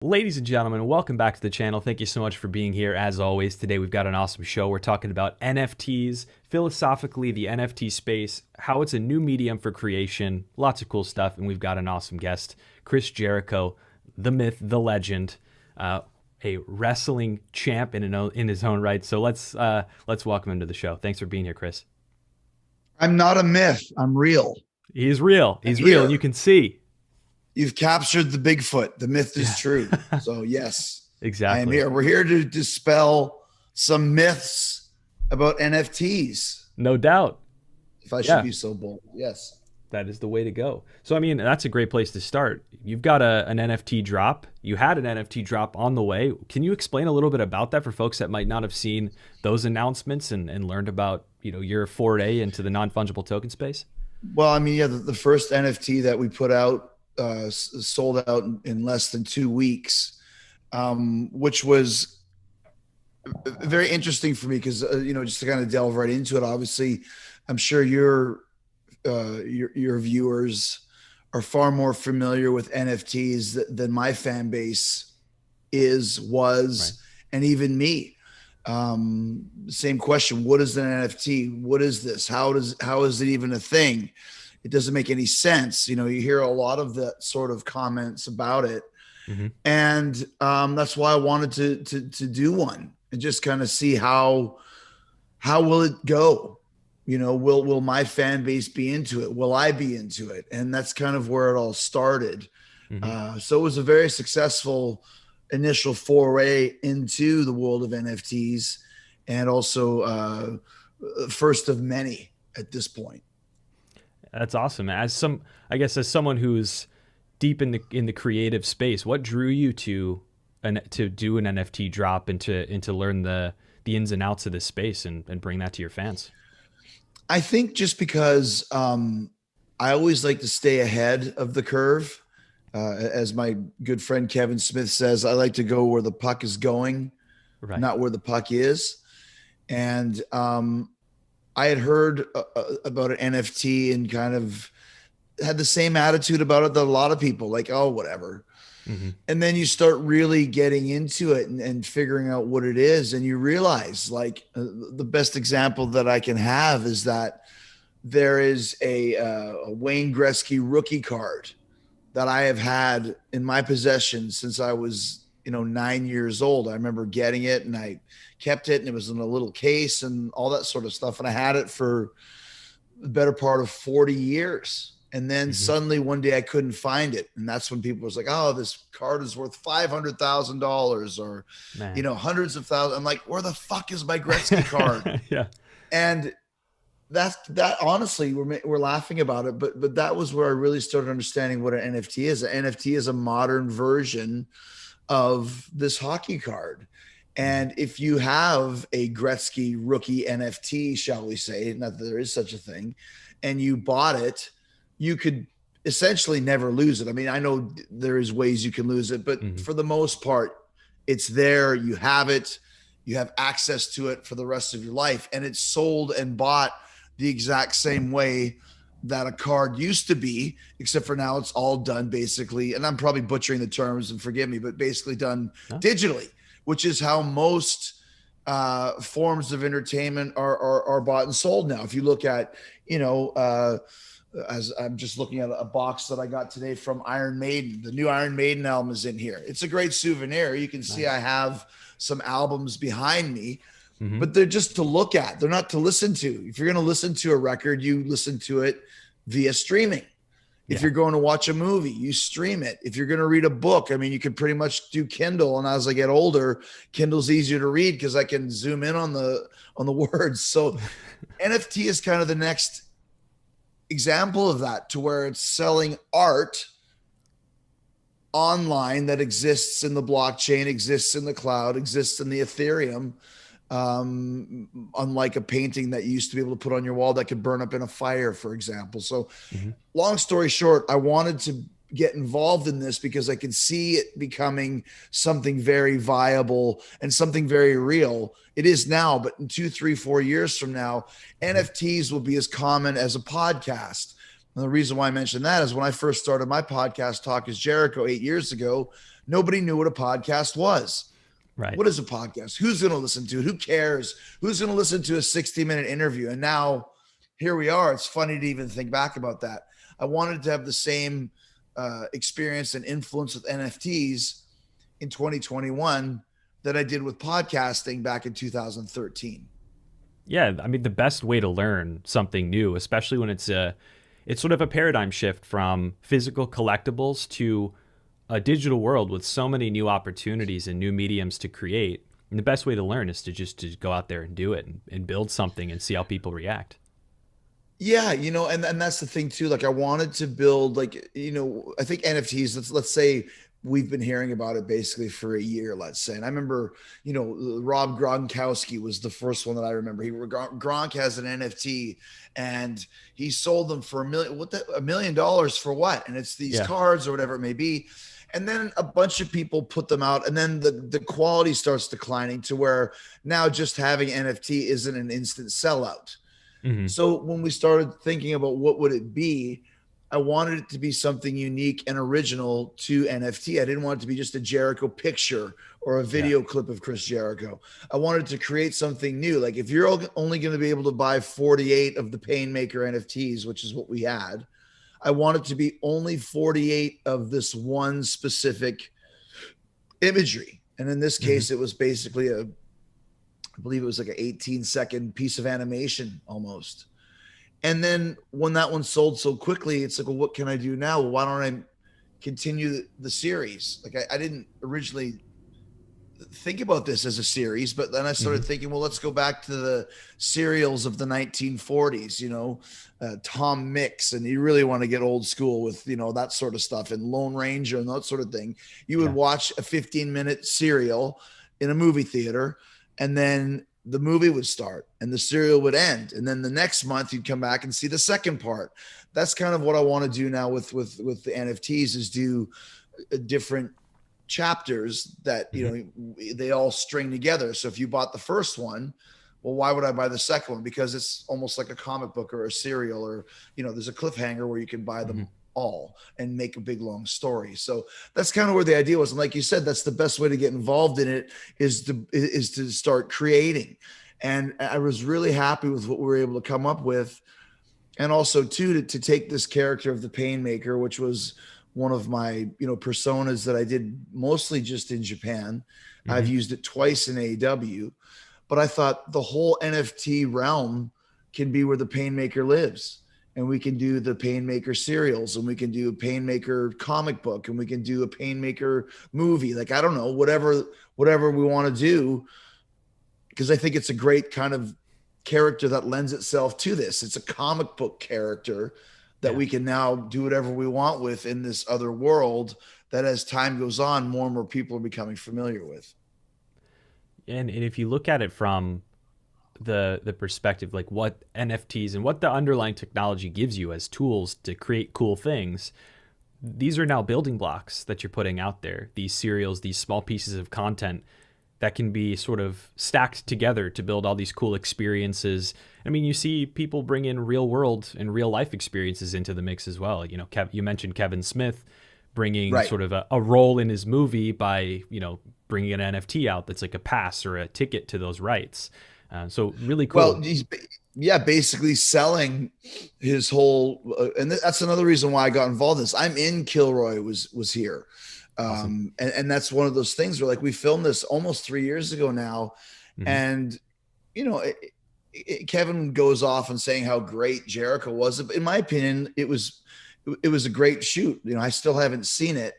Ladies and gentlemen, welcome back to the channel. Thank you so much for being here. As always, today we've got an awesome show. We're talking about NFTs, philosophically, the NFT space, how it's a new medium for creation, lots of cool stuff, and we've got an awesome guest, Chris Jericho, the myth, the legend, a wrestling champ in his own right. So let's welcome him to the show. Thanks for being here, Chris. I'm not a myth. I'm real. He's real. I'm He's real, and you here. can see. You've captured the Bigfoot. The myth is Yeah, true. So, yes, I am exactly. here. We're here to dispel some myths about NFTs, No doubt. if I should Yeah. be so bold. Yes. That is the way to go. So, I mean, that's a great place to start. You've got an NFT drop. You had an NFT drop on the way. Can you explain a little bit about that for folks that might not have seen those announcements and learned about, your foray into the non-fungible token space? Well, I mean, yeah, the first NFT that we put out sold out in less than 2 weeks, which was very interesting for me because, just to kind of delve right into it, obviously, I'm sure your viewers are far more familiar with NFTs than my fan base Right. was, and even me. Same question: what is an NFT? What is this? How is it even a thing? It doesn't make any sense. You hear a lot of that sort of comments about it, Hmm. and that's why I wanted to do one and just kind of see how will it go. Will my fan base be into it? Will I be into it? And that's kind of where it all started. Hmm. So it was a very successful initial foray into the world of NFTs, and also first of many at this point. That's awesome. As someone who's deep in the creative space, what drew you to do an NFT drop and to learn the ins and outs of this space and bring that to your fans? I think just because I always like to stay ahead of the curve. As my good friend Kevin Smith says, I like to go where the puck is going, Right. not where the puck is. And I had heard about an NFT and kind of had the same attitude about it that a lot of people like, oh, whatever. Hmm. And then you start really getting into it and figuring out what it is. And you realize, like, the best example that I can have is that there is a Wayne Gretzky rookie card that I have had in my possession since I was, 9 years old. I remember getting it and I kept it, and it was in a little case and all that sort of stuff. And I had it for the better part of 40 years. And then Hmm. suddenly one day I couldn't find it. And that's when people was like, oh, this card is worth $500,000 or, Man. hundreds of thousands. I'm like, where the fuck is my Gretzky card? Yeah. And that honestly, we're laughing about it, but that was where I really started understanding what an NFT is. An NFT is a modern version of this hockey card. Hmm. And if you have a Gretzky rookie NFT, shall we say, not that there is such a thing, and you bought it, you could essentially never lose it. I mean, I know there is ways you can lose it, but Hmm. for the most part, it's there. You have it. You have access to it for the rest of your life, and it's sold and bought the exact same way that a card used to be, except for now it's all done basically, and I'm probably butchering the terms and forgive me, but basically done No? digitally, which is how most forms of entertainment are bought and sold now. If you look at, as I'm just looking at a box that I got today from Iron Maiden, the new Iron Maiden album is in here. It's a great souvenir. You can see I Nice. have some albums behind me, Hmm. but they're just to look at. They're not to listen to. If you're going to listen to a record, you listen to it via streaming. If Yeah. you're going to watch a movie, you stream it. If you're going to read a book, I mean, you could pretty much do Kindle. And as I get older, Kindle's easier to read because I can zoom in on the words. So NFT is kind of the next example of that, to where it's selling art online that exists in the blockchain, exists in the cloud, exists in the Ethereum. Unlike a painting that you used to be able to put on your wall that could burn up in a fire, for example. So, Hmm. long story short, I wanted to get involved in this because I could see it becoming something very viable and something very real. It is now, but in 2, 3, 4 years from now, Hmm. NFTs will be as common as a podcast. And the reason why I mentioned that is when I first started my podcast, Talk is Jericho, 8 years ago, nobody knew what a podcast was. Right. What is a podcast? Who's going to listen to it? Who cares? Who's going to listen to a 60-minute interview? And now here we are. It's funny to even think back about that. I wanted to have the same experience and influence with NFTs in 2021 that I did with podcasting back in 2013. Yeah, I mean the best way to learn something new, especially when it's sort of a paradigm shift from physical collectibles to a digital world with so many new opportunities and new mediums to create. And the best way to learn is to just to go out there and do it and build something and see how people react. Yeah, and that's the thing too. Like I wanted to build like, I think NFTs, let's say we've been hearing about it basically for a year, let's say. And I remember, Rob Gronkowski was the first one that I remember. Gronk has an NFT and he sold them for $1 million for what? And it's these Yeah. cards or whatever it may be. And then a bunch of people put them out, and then the quality starts declining to where now just having NFT isn't an instant sellout. Hmm. So when we started thinking about what would it be, I wanted it to be something unique and original to NFT. I didn't want it to be just a Jericho picture or a Yeah. video clip of Chris Jericho. I wanted to create something new. Like if you're only going to be able to buy 48 of the Painmaker NFTs, which is what we had, I wanted to be only 48 of this one specific imagery. And in this Hmm. case, it was basically I believe it was like an 18-second piece of animation almost. And then when that one sold so quickly, it's like, well, what can I do now? Well, why don't I continue the series? Like I didn't originally think about this as a series, but then I started Hmm. thinking, well, let's go back to the serials of the 1940s, Tom Mix, and you really want to get old school with, that sort of stuff, and Lone Ranger and that sort of thing. You would Yeah. watch a 15-minute serial in a movie theater, and then the movie would start and the serial would end. And then the next month you'd come back and see the second part. That's kind of what I want to do now with the NFTs, is do different chapters that Hmm. they all string together. So if you bought the first one, well, why would I buy the second one? Because it's almost like a comic book or a serial, or there's a cliffhanger where you can buy them Hmm. all and make a big long story. So that's kind of where the idea was. And like you said, that's the best way to get involved in it, is to start creating. And I was really happy with what we were able to come up with. And also too, to take this character of the Painmaker, which was one of my personas that I did mostly just in Japan. I've Hmm. used it twice in AEW, but I thought the whole NFT realm can be where the Painmaker lives. And we can do the Painmaker serials, and we can do a Painmaker comic book, and we can do a Painmaker movie. Like, I don't know, whatever we want to do, because I think it's a great kind of character that lends itself to this. It's a comic book character that Yeah. we can now do whatever we want with in this other world that, as time goes on, more and more people are becoming familiar with. And if you look at it from the perspective, like what NFTs and what the underlying technology gives you as tools to create cool things, these are now building blocks that you're putting out there. These serials, these small pieces of content that can be sort of stacked together to build all these cool experiences. I mean, you see people bring in real world and real life experiences into the mix as well. You mentioned Kevin Smith bringing Right. sort of a role in his movie by, bringing an NFT out that's like a pass or a ticket to those rights. So really Well, cool. yeah, basically selling his whole, and that's another reason why I got involved in this. I'm in Kilroy was here. Awesome. And that's one of those things where, like, we filmed this almost 3 years ago now. Hmm. And, you know, Kevin goes off and saying how great Jericho was. In my opinion, it was a great shoot. I still haven't seen it.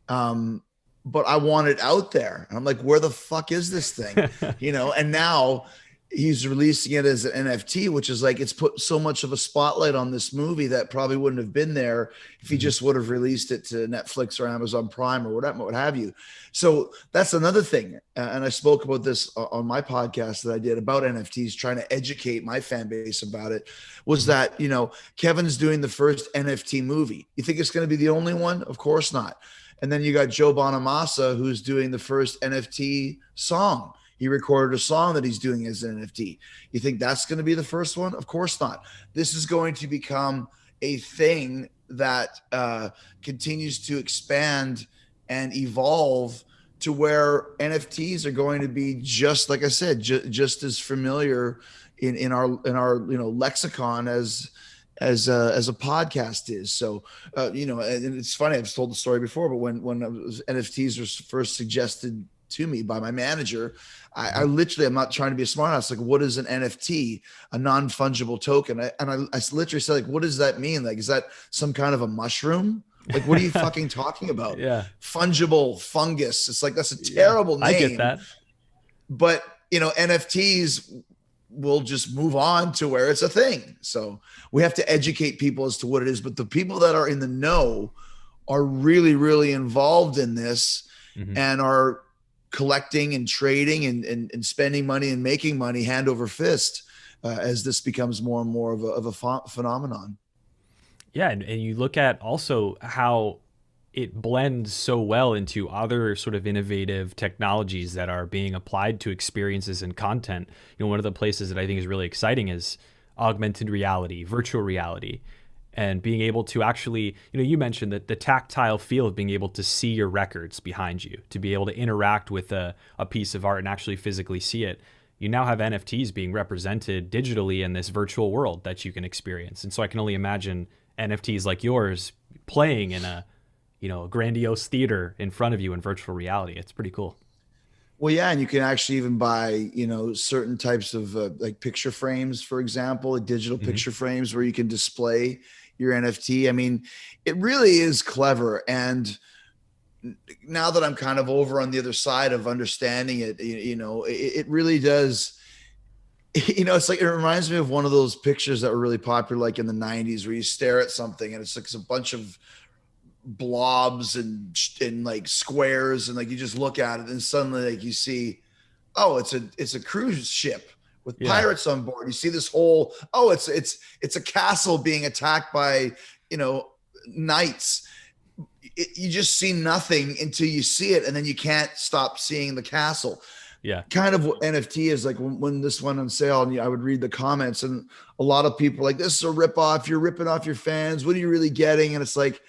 But I want it out there. And I'm like, where the fuck is this thing? And now he's releasing it as an NFT, which is like, it's put so much of a spotlight on this movie that probably wouldn't have been there if he Hmm. just would have released it to Netflix or Amazon Prime or whatever, what have you. So that's another thing. And I spoke about this on my podcast that I did about NFTs, trying to educate my fan base about it, was Hmm. that, Kevin's doing the first NFT movie. You think it's going to be the only one? Of course not. And then you got Joe Bonamassa, who's doing the first NFT song. He recorded a song that he's doing as an NFT. You think that's going to be the first one? Of course not. This is going to become a thing that continues to expand and evolve to where NFTs are going to be, just like I said, just as familiar in our lexicon as a podcast is. So and it's funny, I've told the story before, but when NFTs were first suggested to me by my manager, I literally, I'm not trying to be a smart ass, like, what is an NFT? A non-fungible token. I literally said, like, what does that mean? Like, is that some kind of a mushroom? Like, what are you fucking talking about? Yeah. Fungible fungus. It's like, that's a Yeah. terrible I get name. that. But NFTs will just move on to where it's a thing. So we have to educate people as to what it is. But the people that are in the know are really, really involved in this Mm-hmm. and are collecting and trading and spending money and making money hand over fist as this becomes more and more of a phenomenon. Yeah, and you look at also how it blends so well into other sort of innovative technologies that are being applied to experiences and content. One of the places that I think is really exciting is augmented reality, virtual reality, and being able to actually, you mentioned that the tactile feel of being able to see your records behind you, to be able to interact with a piece of art and actually physically see it. You now have NFTs being represented digitally in this virtual world that you can experience. And so I can only imagine NFTs like yours playing in a grandiose theater in front of you in virtual reality. It's pretty cool. Well, yeah, and you can actually even buy, certain types of like picture frames, for example, like digital Mm-hmm. picture frames where you can display your NFT. I mean, it really is clever. And now that I'm kind of over on the other side of understanding it, it really does. It's like, it reminds me of one of those pictures that were really popular, like in the 90s, where you stare at something and it's like a bunch of blobs and like squares, and like you just look at it and suddenly like you see, oh, it's a cruise ship with Yeah. pirates on board. You see this whole, oh, it's a castle being attacked by knights. You just see nothing until you see it, and then you can't stop seeing the castle. Yeah. Kind of what NFT is like. When this went on sale, and I would read the comments, and a lot of people were like, this is a ripoff, you're ripping off your fans, what are you really getting? And it's like,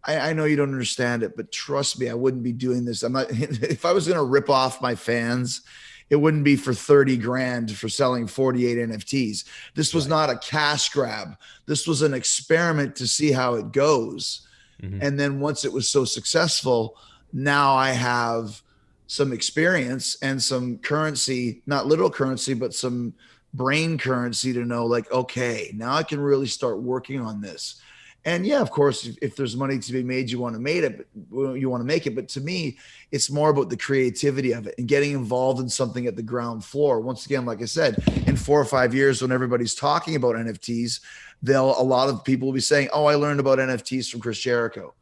I know you don't understand it, but trust me, I wouldn't be doing this. I'm not, if I was going to rip off my fans, it wouldn't be for 30 grand for selling 48 NFTs. This was Right. not a cash grab. This was an experiment to see how it goes. Mm-hmm. And then once it was so successful, now I have some experience and some currency, not literal currency, but some brain currency to know, like, okay, now I can really start working on this. And yeah, of course, if there's money to be made, you want to make it, you want to make it. But to me, it's more about the creativity of it and getting involved in something at the ground floor. Once again, like I said, in 4 or 5 years, when everybody's talking about NFTs, a lot of people will be saying, oh, I learned about NFTs from Chris Jericho.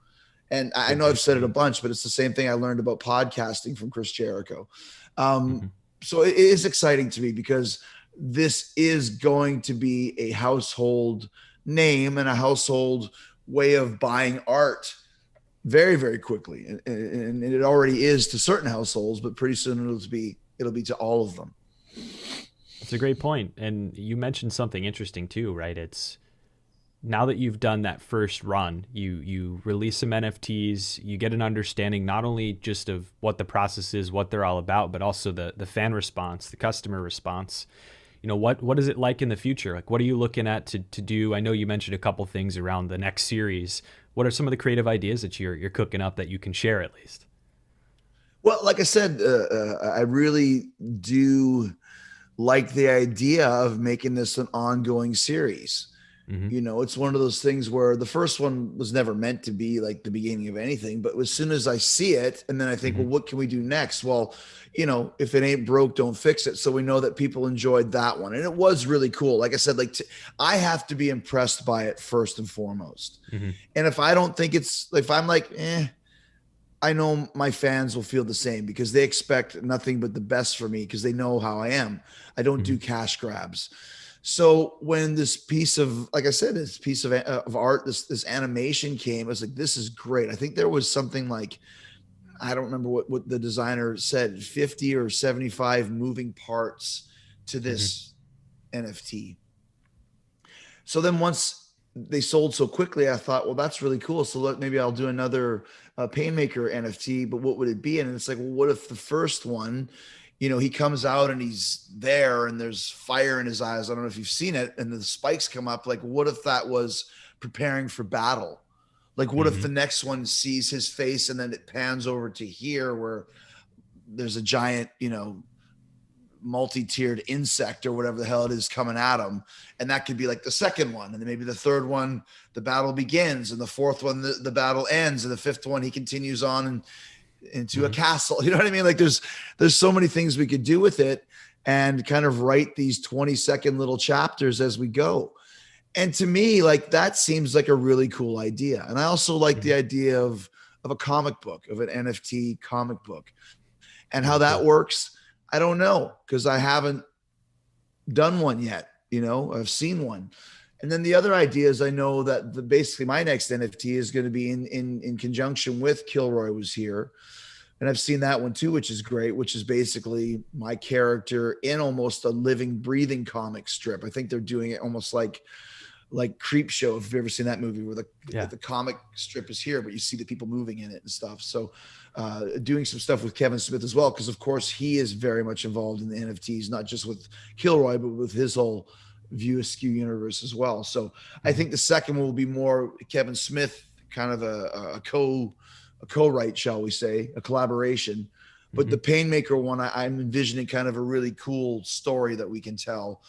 And I Good know I've place to said it a be. bunch, but it's the same thing I learned about podcasting from Chris Jericho. Mm-hmm. So it is exciting to me because this is going to be a household name and a household way of buying art very, very quickly. And it already is to certain households, but pretty soon it'll be to all of them. That's a great point. And you mentioned something interesting too, right? It's now that you've done that first run, you release some NFTs, you get an understanding not only just of what the process is, what they're all about, but also the fan response, the customer response. What is it like in the future? Like, what are you looking at to do? I know you mentioned a couple things around the next series. What are some of the creative ideas that you're cooking up that you can share at least? Well, like I said, I really do like the idea of making this an ongoing series. Mm-hmm. It's one of those things where the first one was never meant to be like the beginning of anything, but as soon as I see it, and then I think, Mm-hmm. well, what can we do next? Well, if it ain't broke, don't fix it. So we know that people enjoyed that one, and it was really cool. Like I said, I have to be impressed by it first and foremost. Mm-hmm. And if I don't think if I'm like, I know my fans will feel the same because they expect nothing but the best for me because they know how I am. I don't Mm-hmm. do cash grabs. So when this piece of, like I said, this piece of art, this animation came, I was like, this is great. I think there was something like, I don't remember what the designer said, 50 or 75 moving parts to Mm-hmm. this NFT. So then once they sold so quickly, I thought, well, that's really cool. So maybe I'll do another Painmaker NFT, but what would it be? And it's like, well, what if the first one, he comes out and he's there and there's fire in his eyes. I don't know if you've seen it, and the spikes come up. Like, what if that was preparing for battle? Like, what if Hmm. the next one sees his face and then it pans over to here where there's a giant, multi-tiered insect or whatever the hell it is coming at him, and that could be like the second one, and then maybe the third one the battle begins, and the fourth one the battle ends, and the fifth one he continues on and into a Hmm. castle. You know what I mean? Like there's so many things we could do with it, and kind of write these 20-second little chapters as we go. And to me, like, that seems like a really cool idea. And I also like the Hmm. idea of a comic book, of an NFT comic book. And how Very that cool. works, I don't know, because I haven't done one yet. I've seen one. And then the other idea is, I know that basically my next NFT is going to be in conjunction with Kilroy was here. And I've seen that one too, which is great, which is basically my character in almost a living, breathing comic strip. I think they're doing it almost like Creep Show, if you've ever seen that movie, where Yeah. the comic strip is here, but you see the people moving in it and stuff. So doing some stuff with Kevin Smith as well, because of course he is very much involved in the NFTs, not just with Kilroy, but with his whole View Askew universe as well. So I Hmm. think the second one will be more Kevin Smith, kind of a co-write, shall we say, a collaboration. But Hmm. the Painmaker one, I'm envisioning kind of a really cool story that we can tell,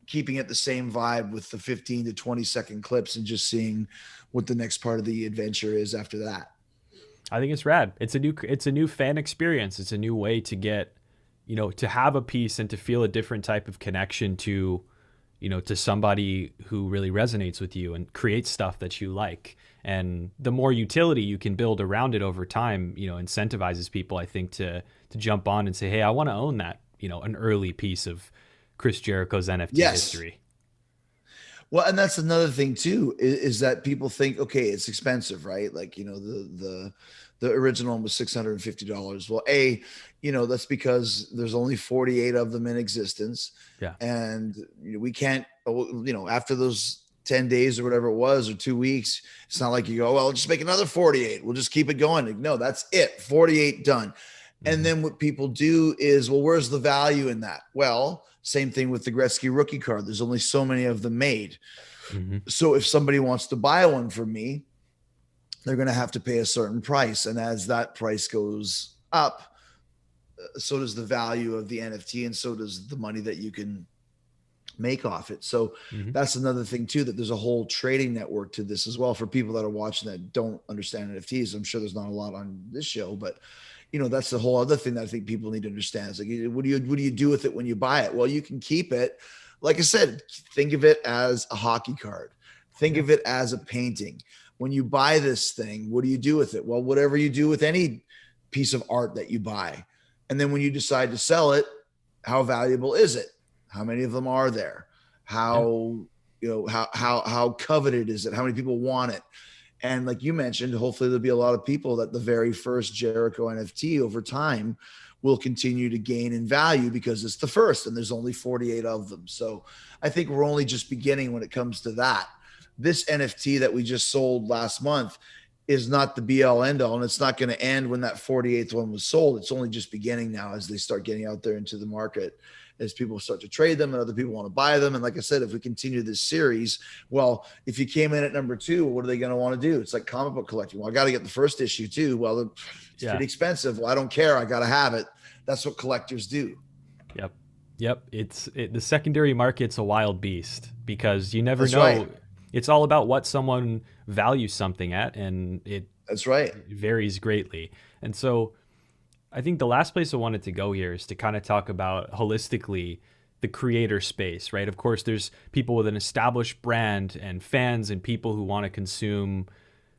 keeping it the same vibe with the 15 to 20-second clips, and just seeing what the next part of the adventure is after that. I think it's rad. It's a new fan experience. It's a new way to get, to have a piece and to feel a different type of connection to, to somebody who really resonates with you and creates stuff that you like. And the more utility you can build around it over time, incentivizes people, I think, to jump on and say, hey, I want to own that, an early piece of Chris Jericho's NFT Yes. history. Well, and that's another thing too, is that people think, okay, it's expensive, right? Like, the original one was $650. Well, that's because there's only 48 of them in existence. Yeah. And we can't, after those 10 days or whatever it was, or 2 weeks, it's not like you go, well, just make another 48. We'll just keep it going. Like, no, that's it. 48 done. And Hmm. then what people do is, well, where's the value in that? Well, same thing with the Gretzky rookie card. There's only so many of them made. Hmm. So if somebody wants to buy one from me, they're going to have to pay a certain price. And as that price goes up, so does the value of the NFT, and so does the money that you can make off it. So Hmm. that's another thing too, that there's a whole trading network to this as well, for people that are watching that don't understand NFTs. I'm sure there's not a lot on this show, but that's the whole other thing that I think people need to understand. It's like, what do you do with it when you buy it? Well, you can keep it. Like I said, think of it as a hockey card. Think Yeah. of it as a painting. When you buy this thing, what do you do with it? Well, whatever you do with any piece of art that you buy. And then when you decide to sell it, how valuable is it? How many of them are there? Yeah. How coveted is it? How many people want it? And like you mentioned, hopefully there'll be a lot of people that the very first Jericho NFT over time will continue to gain in value, because it's the first and there's only 48 of them. So I think we're only just beginning when it comes to that. This NFT that we just sold last month is not the be all end all, and it's not going to end when that 48th one was sold. It's only just beginning now, as they start getting out there into the market, as people start to trade them and other people want to buy them. And like I said, if we continue this series, well, if you came in at number 2, what are they going to want to do? It's like comic book collecting. Well, I got to get the first issue too. Well, it's Yeah. pretty expensive. Well, I don't care. I got to have it. That's what collectors do. Yep. Yep. The secondary market's a wild beast because you never That's right. know. It's all about what someone values something at, and it That's right. varies greatly. And so I think the last place I wanted to go here is to kind of talk about holistically the creator space, right? Of course, there's people with an established brand and fans and people who want to consume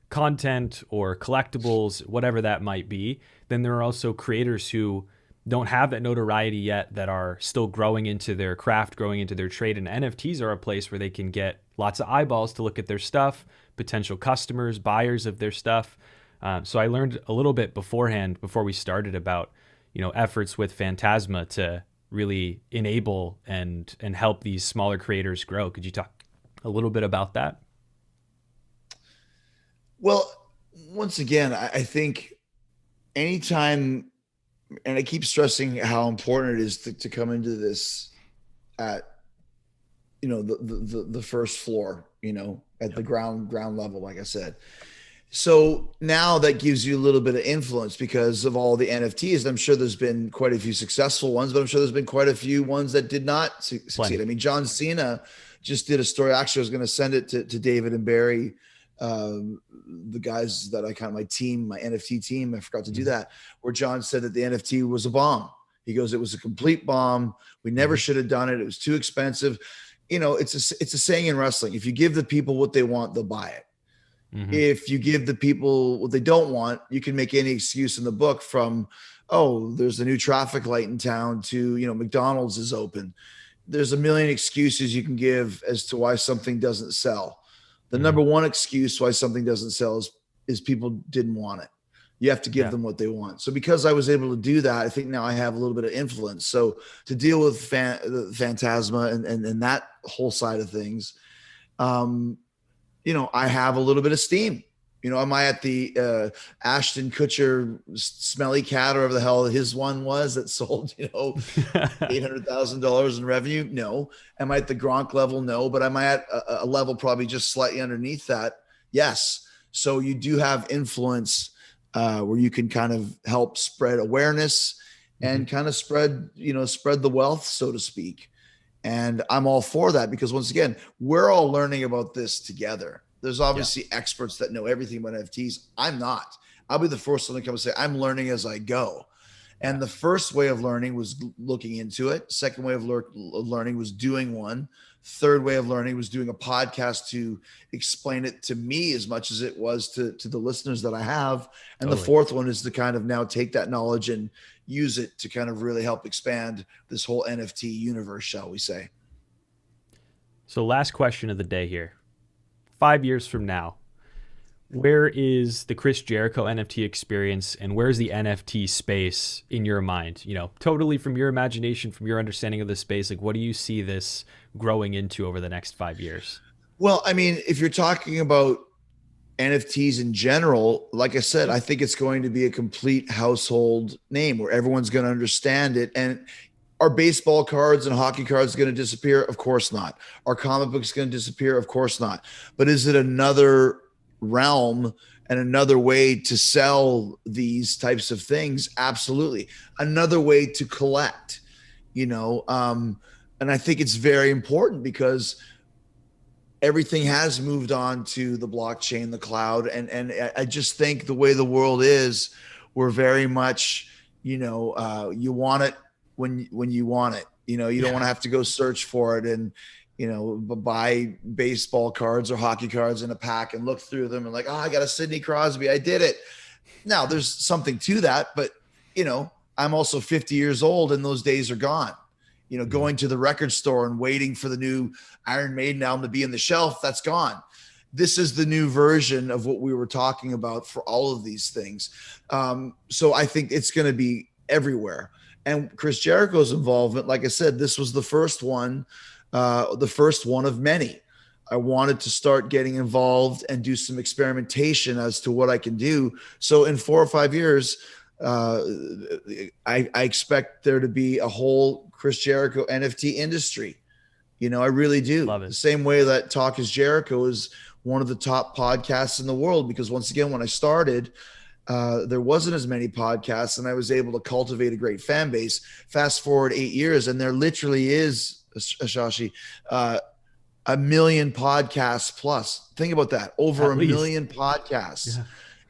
content or collectibles, whatever that might be. Then there are also creators who don't have that notoriety yet, that are still growing into their craft, growing into their trade. And NFTs are a place where they can get lots of eyeballs to look at their stuff, potential customers, buyers of their stuff. So I learned a little bit beforehand, before we started, about efforts with Phantasma to really enable and help these smaller creators grow. Could you talk a little bit about that? Well, once again, I think anytime, and I keep stressing how important it is to come into this at, the first floor, at the Yep. ground level, like I said. So now that gives you a little bit of influence because of all the NFTs. I'm sure there's been quite a few successful ones, but I'm sure there's been quite a few ones that did not succeed. I Plenty. mean, John Cena just did a story. Actually, I was going to send it to David and Barry, the guys that I kind of my team, my NFT team. I forgot to do Hmm. that, where John said that the NFT was a bomb. He goes, it was a complete bomb. We never Hmm. should have done it. It was too expensive. It's a saying in wrestling: if you give the people what they want, they'll buy it. Hmm. If you give the people what they don't want, you can make any excuse in the book, from, oh, there's a new traffic light in town, to, McDonald's is open. There's a million excuses you can give as to why something doesn't sell. The Hmm. number one excuse why something doesn't sell is people didn't want it. You have to give Yeah. them what they want. So because I was able to do that, I think now I have a little bit of influence. So to deal with the Phantasma and that whole side of things, um, I have a little bit of steam. Am I at the Ashton Kutcher smelly cat, or whatever the hell his one was that sold, $800,000 in revenue? No. Am I at the Gronk level? No. But am I at a level probably just slightly underneath that? Yes. So you do have influence, where you can kind of help spread awareness Hmm. and kind of spread the wealth, so to speak. And I'm all for that because, once again, we're all learning about this together. There's Yeah. obviously experts that know everything about NFTs. I'm not. I'll be the first one to come and say, I'm learning as I go. Yeah. And the first way of learning was looking into it. Second way of learning was doing one. Third way of learning was doing a podcast to explain it to me as much as it was to the listeners that I have. And the Totally. fourth one is to kind of now take that knowledge and use it to kind of really help expand this whole NFT universe, shall we say. So, last question of the day here. 5 years from now, where is the Chris Jericho NFT experience and where's the NFT space in your mind? Totally from your imagination, from your understanding of the space, like what do you see this growing into over the next 5 years? Well, I mean, if you're talking about NFTs in general, like I said, I think it's going to be a complete household name where everyone's going to understand it. And are baseball cards and hockey cards going to disappear? Of course not. Are comic books going to disappear? Of course not. But is it another realm and another way to sell these types of things? Absolutely. Another way to collect, you know. And I think it's very important because everything has moved on to the blockchain, the cloud, and I just think the way the world is, we're very much, you want it when you want it. You don't want Yeah. to have to go search for it and buy baseball cards or hockey cards in a pack and look through them and like, oh, I got a Sidney Crosby, I did it. Now there's something to that, but I'm also 50 years old and those days are gone. Mhm. Going to the record store and waiting for the new Iron Maiden album to be in the shelf, that's gone. This is the new version of what we were talking about for all of these things. So I think it's going to be everywhere. And Chris Jericho's involvement, like I said, this was the first one of many. I wanted to start getting involved and do some experimentation as to what I can do. So in 4 or 5 years, uh, I expect there to be a whole Chris Jericho NFT industry. I really do. Love The it. same way that Talk is Jericho is one of the top podcasts in the world, because once again, when I started, there wasn't as many podcasts and I was able to cultivate a great fan base. Fast forward 8 years and there literally is, Ashashi, a million podcasts plus. Think about that. Over At a least. million podcasts. Yeah.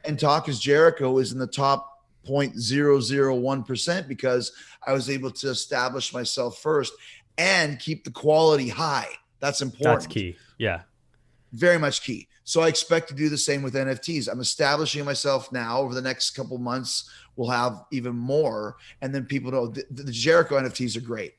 And Talk is Jericho is in the top 0.001% because I was able to establish myself first and keep the quality high. That's That's important. key. Yeah. Very much key. So I expect to do the same with NFTs. I'm establishing myself now. Over the next couple months, we'll have even more. And then people know the Jericho NFTs are great.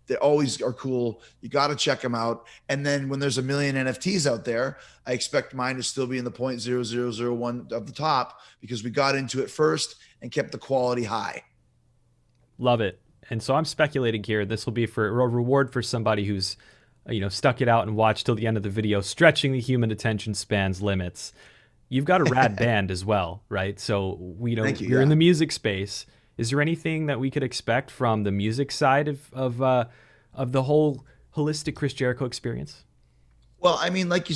They always are cool. You got to check them out. And then when there's a million NFTs out there, I expect mine to still be in the 0.0001 of the top because we got into it first and kept the quality high. Love it. And so I'm speculating here. This will be for a reward for somebody who's, stuck it out and watched till the end of the video, stretching the human attention span's limits. you've got a rad band as well, right? So we know Thank you. we're in Yeah. the music space. Is there anything that we could expect from the music side of the whole holistic Chris Jericho experience? Well, I mean, like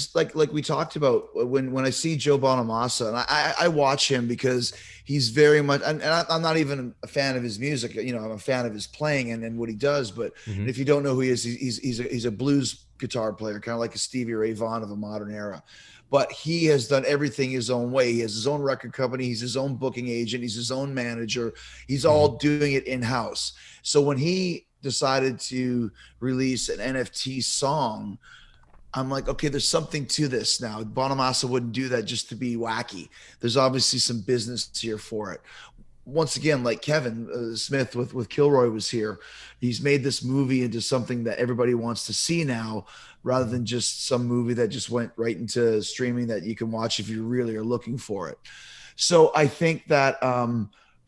we talked about when I see Joe Bonamassa, and I watch him because he's very much, I'm not even a fan of his music. You know, I'm a fan of his playing and what he does. But Hmm. if you don't know who he is, he's a blues guitar player, kind of like a Stevie Ray Vaughan of a modern era. But he has done everything his own way. He has his own record company. He's his own booking agent. He's his own manager. He's Hmm. all doing it in house. So when he decided to release an NFT song, I'm like, okay, there's something to this now. Bonamassa wouldn't do that just to be wacky. There's obviously some business here for it. Once again, like Kevin Smith with Kilroy was here, he's made this movie into something that everybody wants to see now, rather Hmm. than just some movie that just went right into streaming that you can watch if you really are looking for it. So I think that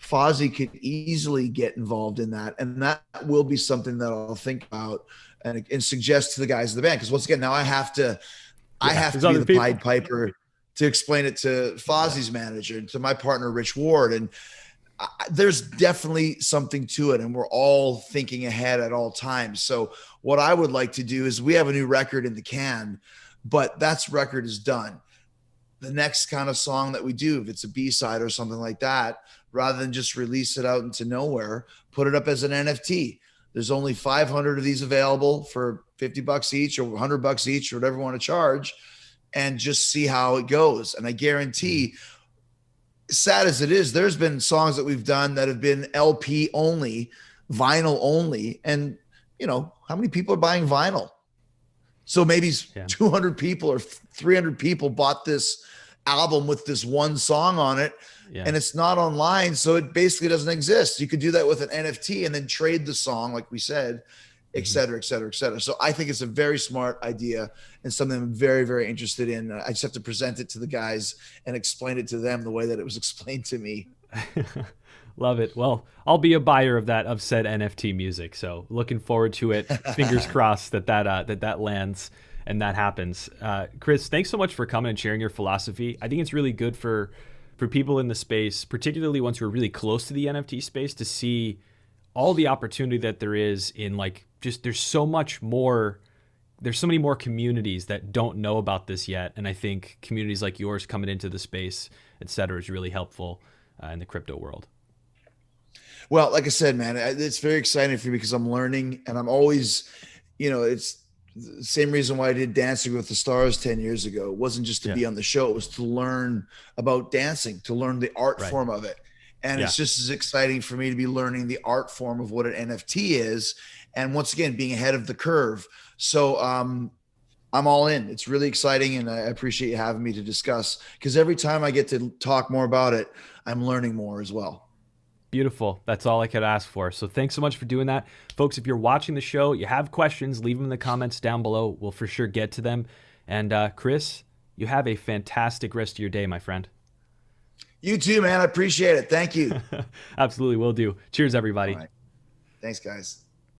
Fozzy could easily get involved in that, and that will be something that I'll think about and suggest to the guys in the band. Because once again, now I Yeah, have there's to be other the people. Pied Piper to explain it to Yeah. Fozzy's manager, to my partner Rich Ward, and there's definitely something to it, and we're all thinking ahead at all times. So what I would like to do is we have a new record in the can, but that's record is done. The next kind of song that we do, if it's a B-side or something like that, rather than just release it out into nowhere, put it up as an NFT. There's only 500 of these available for $50 each or $100 each or whatever you want to charge, and just see how it goes. And I Mhm. guarantee, sad as it is, there's been songs that we've done that have been LP only, vinyl only. And, how many people are buying vinyl? So maybe Yeah. 200 people or 300 people bought this album with this one song on it, Yeah. and it's not online. So it basically doesn't exist. You could do that with an NFT and then trade the song, like we said, et Hmm. cetera, et cetera, et cetera. So I think it's a very smart idea and something I'm very, very interested in. I just have to present it to the guys and explain it to them the way that it was explained to me. Love it. Well, I'll be a buyer of that of said NFT music. So looking forward to it. Fingers crossed that lands and that happens. Chris, thanks so much for coming and sharing your philosophy. I think it's really good for people in the space, particularly once we're really close to the NFT space, to see all the opportunity that there is in like just there's so much more. There's so many more communities that don't know about this yet, and I think communities like yours coming into the space, et cetera, is really helpful in the crypto world. Well, like I said, man, it's very exciting for me because I'm learning, and I'm always, it's the same reason why I did Dancing with the Stars 10 years ago. It wasn't just to Yeah. be on the show, it was to learn about dancing, to learn the art Right. form of it. And Yeah. it's just as exciting for me to be learning the art form of what an NFT is. And once again, being ahead of the curve. So I'm all in. It's really exciting. And I appreciate you having me to discuss, because every time I get to talk more about it, I'm learning more as well. Beautiful. That's all I could ask for. So thanks so much for doing that. Folks, if you're watching the show, you have questions, leave them in the comments down below. We'll for sure get to them. And Chris, you have a fantastic rest of your day, my friend. You too, man. I appreciate it. Thank you. Absolutely will do. Cheers, All everybody. right. Thanks, guys.